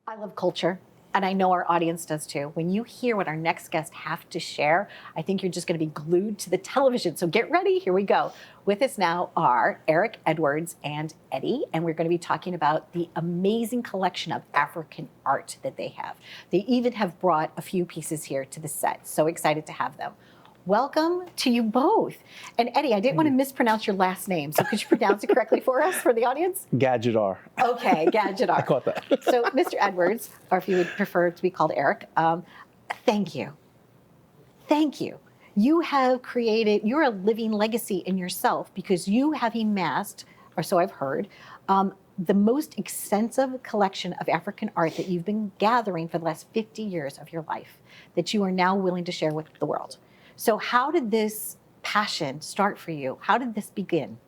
I love culture, and I know our audience does too. When you hear what our next guests have to share, I think you're just going to be glued to the television. So get ready. Here we go. With us now are Eric Edwards and Eddie, and we're going to be talking about the amazing collection of African art that they have. They even have brought a few pieces here to the set. So excited to have them. Welcome to you both. And Eddie, I didn't want to mispronounce your last name, so could you pronounce it correctly for us, for the audience? Gadgetar. Okay, Gadgetar. I caught that. So, Mr. Edwards, or if you would prefer to be called Eric, thank you. Thank you. You have created, you're a living legacy in yourself because you have amassed, or so I've heard, the most extensive collection of African art that you've been gathering for the last 50 years of your life that you are now willing to share with the world. So how did this passion start for you? How did this begin?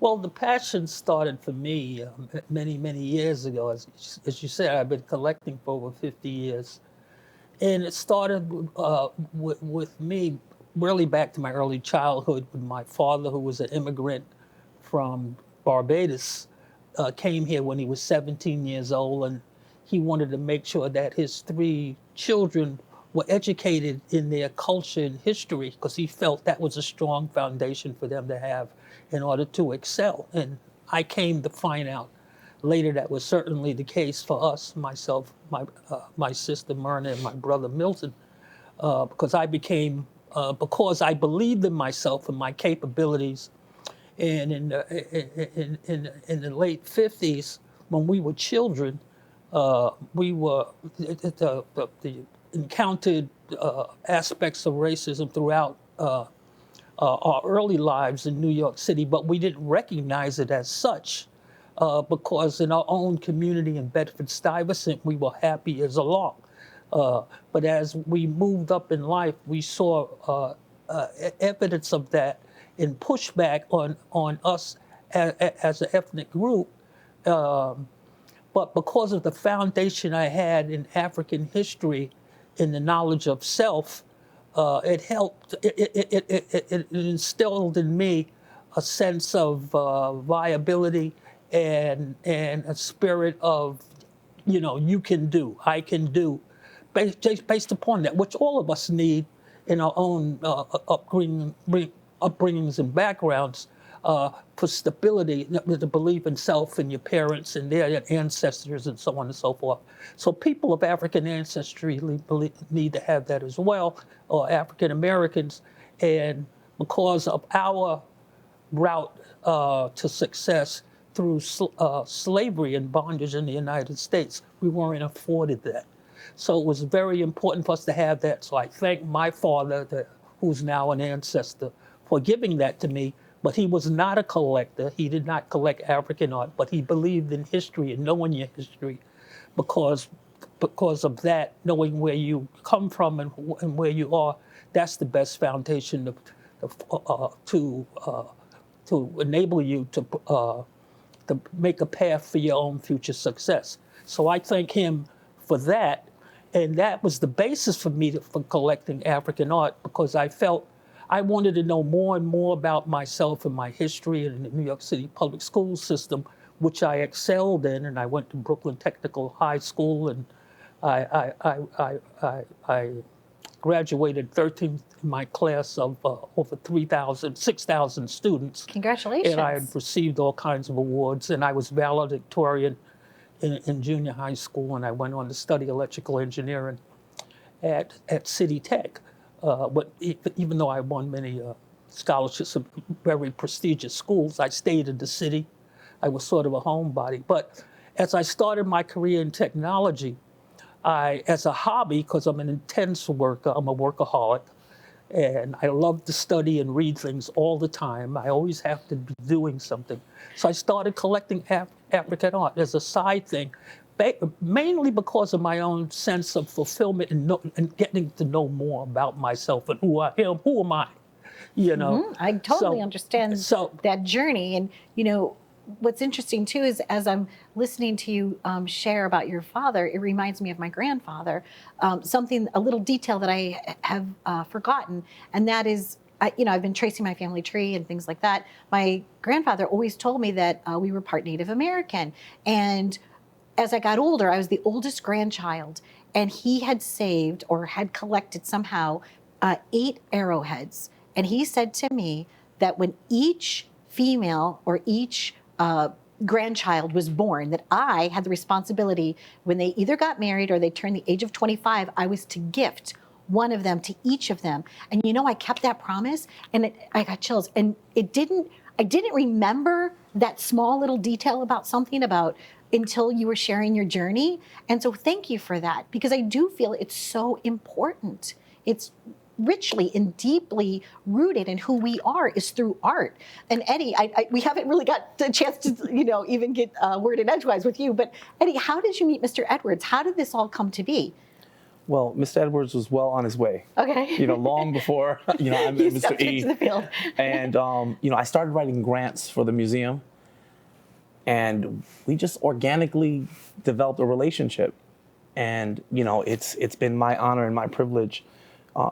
Well, the passion started for me many, many years ago. As you said, I've been collecting for over 50 years. And it started with me really back to my early childhood with my father, who was an immigrant from Barbados, came here when he was 17 years old, and he wanted to make sure that his 3 children were educated in their culture and history because he felt that was a strong foundation for them to have in order to excel. And I came to find out later that was certainly the case for us, myself, my sister Myrna, and my brother Milton, because I believed in myself and my capabilities. And in the late 50s, when we were children, we were encountered aspects of racism throughout our early lives in New York City, but we didn't recognize it as such because in our own community in Bedford-Stuyvesant, we were happy as a lark. But as we moved up in life, we saw evidence of that in pushback on us as an ethnic group. But because of the foundation I had in African history, in the knowledge of self, it helped, it instilled in me a sense of viability and a spirit of, you can do, I can do, based upon that, which all of us need in our own upbringings and backgrounds for stability, the belief in self and your parents and their ancestors and so on and so forth. So people of African ancestry need to have that as well, or African Americans. And because of our route to success through slavery and bondage in the United States, we weren't afforded that. So it was very important for us to have that. So I thank my father, who's now an ancestor, for giving that to me. But he was not a collector. He did not collect African art, but he believed in history and knowing your history because of that, knowing where you come from and where you are, that's the best foundation to enable you to make a path for your own future success. So I thank him for that. And that was the basis for me for collecting African art because I felt I wanted to know more and more about myself and my history in the New York City public school system, which I excelled in. And I went to Brooklyn Technical High School, and I graduated 13th in my class of over 6,000 students. Congratulations. And I had received all kinds of awards, and I was valedictorian in junior high school, and I went on to study electrical engineering at City Tech. But even though I won many scholarships at very prestigious schools, I stayed in the city. I was sort of a homebody. But as I started my career in technology, as a hobby, because I'm an intense worker, I'm a workaholic, and I love to study and read things all the time. I always have to be doing something. So I started collecting African art as a side thing, mainly because of my own sense of fulfillment and getting to know more about myself and who I am. Who am I? I totally understand that journey. And, what's interesting too is as I'm listening to you share about your father, it reminds me of my grandfather, a little detail that I have forgotten. And that is, I've been tracing my family tree and things like that. My grandfather always told me that we were part Native American. And as I got older, I was the oldest grandchild, and he had saved or had collected somehow 8 arrowheads. And he said to me that when each female or each grandchild was born, that I had the responsibility when they either got married or they turned the age of 25, I was to gift one of them to each of them. And I kept that promise, and I got chills. And I didn't remember that small little detail about something about until you were sharing your journey. And so thank you for that, because I do feel it's so important. It's richly and deeply rooted in who we are is through art. And Eddie, we haven't really got the chance to, even get word in edgewise with you, but Eddie, how did you meet Mr. Edwards? How did this all come to be? Well, Mr. Edwards was well on his way. Okay. Long before, I met Mr. E. Into the field. And, I started writing grants for the museum, and we just organically developed a relationship. And, it's been my honor and my privilege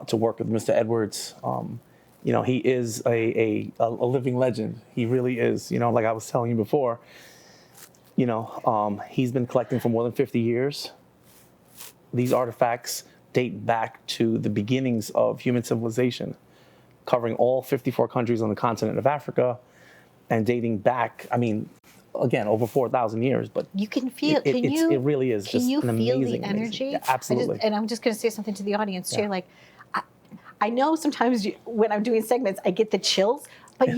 to work with Mr. Edwards. He is a living legend. He really is. Like I was telling you before, he's been collecting for more than 50 years. These artifacts date back to the beginnings of human civilization, covering all 54 countries on the continent of Africa, and dating back, again, over 4,000 years. But you can feel it. It really is just an amazing the energy? Yeah, absolutely. And I'm just going to say something to the audience too. Like, I know sometimes when I'm doing segments, I get the chills, but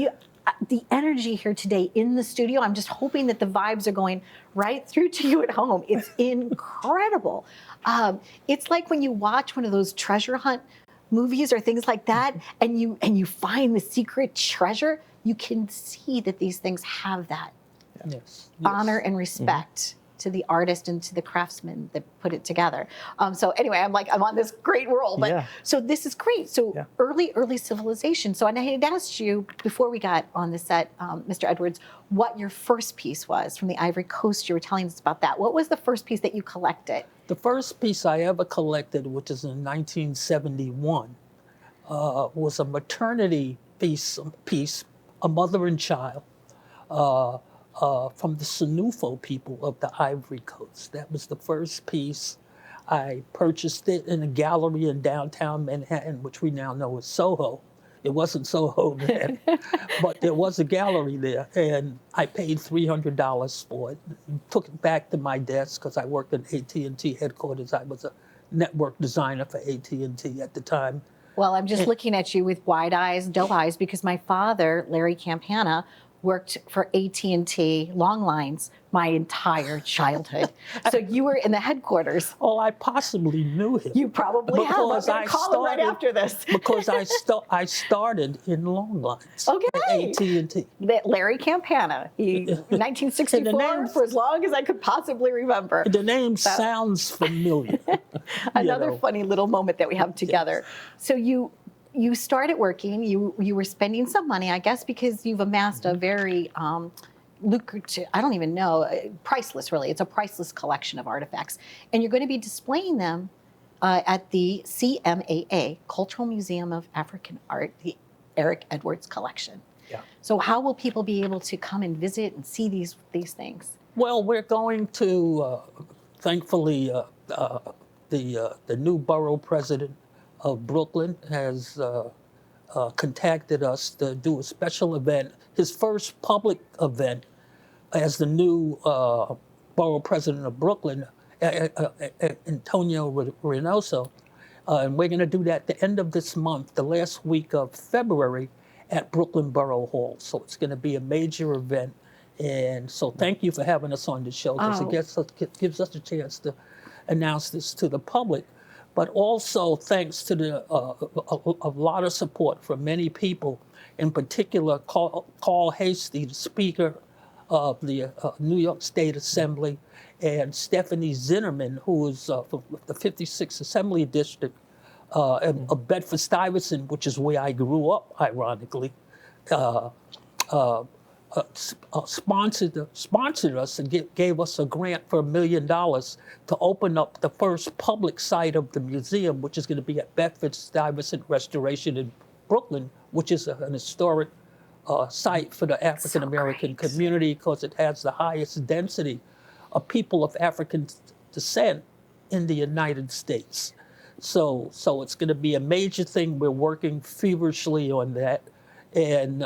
the energy here today in the studio, I'm just hoping that the vibes are going right through to you at home. It's incredible. It's like when you watch one of those treasure hunt movies or things like that, and you find the secret treasure. You can see that these things have that honor and respect to the artist and to the craftsman that put it together. So anyway, I'm on this great roll, but so this is great. So early civilization. So and I had asked you before we got on the set, Mr. Edwards, what your first piece was from the Ivory Coast. You were telling us about that. What was the first piece that you collected? The first piece I ever collected, which is in 1971, was a maternity piece, a mother and child, from the Sanufo people of the Ivory Coast. That was the first piece. I purchased it in a gallery in downtown Manhattan, which we now know as Soho. It wasn't Soho then, but there was a gallery there, and I paid $300 for it. Took it back to my desk because I worked at AT&T headquarters. I was a network designer for AT&T at the time. Well, I'm just looking at you with wide eyes, doe eyes, because my father, Larry Campana, worked for AT&T long lines my entire childhood. So you were in the headquarters. Oh, I possibly knew him. You probably have. I'm going to call him right after this. Because I started in long lines at AT&T. Larry Campana, 1964, for as long as I could possibly remember. The name sounds familiar. Another funny little moment that we have together. So you started working, you were spending some money, I guess, because you've amassed a very lucrative, I don't even know, priceless really. It's a priceless collection of artifacts. And you're going to be displaying them at the CMAA, Cultural Museum of African Art, the Eric Edwards collection. Yeah. So how will people be able to come and visit and see these things? Well, we're going to, thankfully, the new borough president of Brooklyn has contacted us to do a special event, his first public event as the new borough president of Brooklyn, Antonio Reynoso. And we're going to do that the end of this month, the last week of February at Brooklyn Borough Hall. So it's going to be a major event. And so thank you for having us on the show, because it gives us a chance to announce this to the public. But also thanks to a lot of support from many people, in particular Carl Hastie, the Speaker of the New York State Assembly, and Stephanie Zinnerman, who is from the 56th Assembly District of Bedford-Stuyvesant, which is where I grew up, ironically, sponsored us and gave us a grant for $1 million to open up the first public site of the museum, which is going to be at Bedford-Stuyvesant Restoration in Brooklyn, which is an historic site for the African-American community, because it has the highest density of people of African descent in the United States. So it's going to be a major thing. We're working feverishly on that. And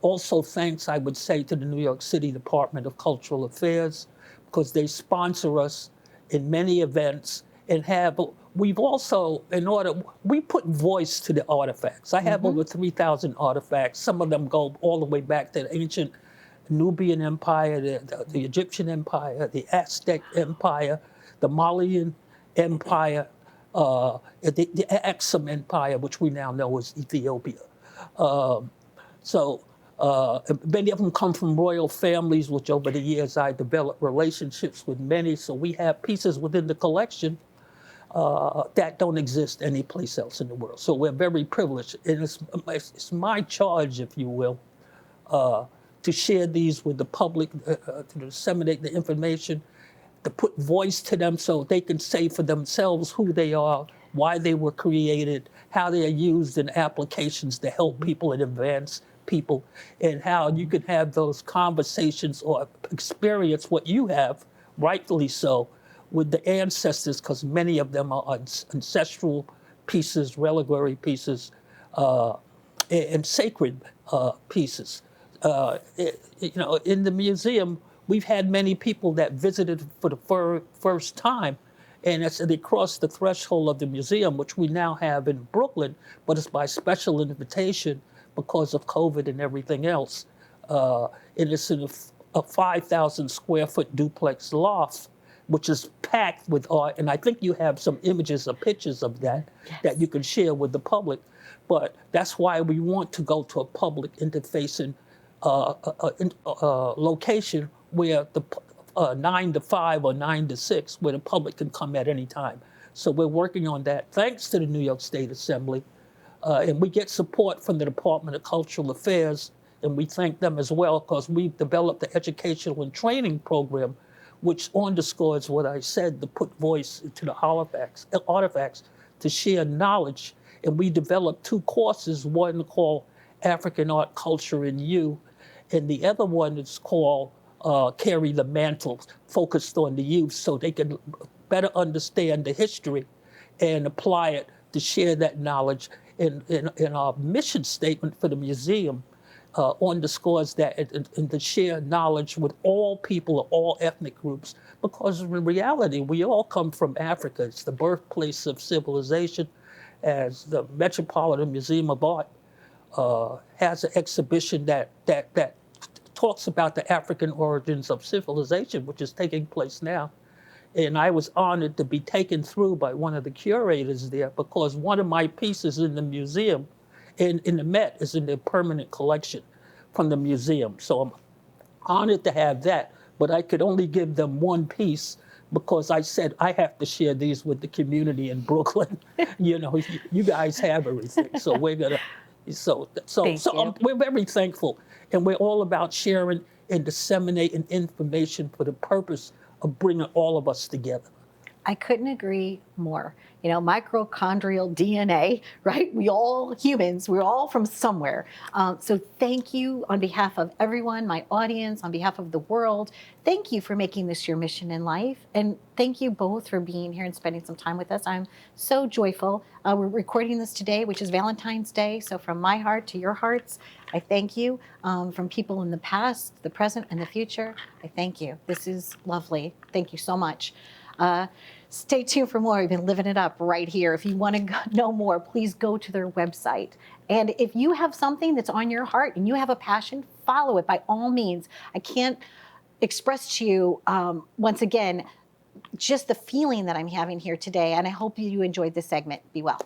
also thanks, I would say, to the New York City Department of Cultural Affairs, because they sponsor us in many events and we've also, we put voice to the artifacts. I have over 3,000 artifacts. Some of them go all the way back to the ancient Nubian Empire, the Egyptian Empire, the Aztec Empire, the Malian Empire, the Axum Empire, which we now know as Ethiopia. Many of them come from royal families, which over the years I developed relationships with many. So we have pieces within the collection that don't exist anyplace else in the world. So we're very privileged. And it's my charge, if you will, to share these with the public, to disseminate the information, to put voice to them so they can say for themselves who they are, why they were created, how they are used in applications to help people and advance people, and how you can have those conversations or experience what you have, rightfully so, with the ancestors, because many of them are ancestral pieces, reliquary pieces, and sacred pieces. In the museum, we've had many people that visited for the first time, and they crossed the threshold of the museum, which we now have in Brooklyn, but it's by special invitation because of COVID and everything else. And it's in a 5,000 square foot duplex loft, which is packed with art. And I think you have some images or pictures of that that you can share with the public. But that's why we want to go to a public interfacing location where the 9 to 5 or 9 to 6, where the public can come at any time. So we're working on that, thanks to the New York State Assembly. And we get support from the Department of Cultural Affairs, and we thank them as well, because we've developed the educational and training program, which underscores what I said, to put voice to the artifacts, to share knowledge. And we developed 2 courses, one called African Art, Culture, and You, and the other one is called Carry the Mantle, focused on the youth so they can better understand the history and apply it to share that knowledge. In our mission statement for the museum underscores that, and to share knowledge with all people of all ethnic groups, because in reality, we all come from Africa. It's the birthplace of civilization. As the Metropolitan Museum of Art has an exhibition that talks about the African origins of civilization, which is taking place now. And I was honored to be taken through by one of the curators there, because one of my pieces in the museum, in the Met, is in the permanent collection from the museum. So I'm honored to have that, but I could only give them one piece because I said I have to share these with the community in Brooklyn. You guys have everything, so we're gonna. We're very thankful, and we're all about sharing and disseminating information for the purpose of bringing all of us together. I couldn't agree more. Mitochondrial DNA, right? We all humans, we're all from somewhere. So thank you on behalf of everyone, my audience, on behalf of the world. Thank you for making this your mission in life. And thank you both for being here and spending some time with us. I'm so joyful. We're recording this today, which is Valentine's Day. So from my heart to your hearts, I thank you. From people in the past, the present, and the future, I thank you. This is lovely. Thank you so much. Stay tuned for more. We've been living it up right here. If you want to know more, please go to their website. And if you have something that's on your heart and you have a passion, follow it by all means. I can't express to you, once again, just the feeling that I'm having here today. And I hope you enjoyed this segment. Be well.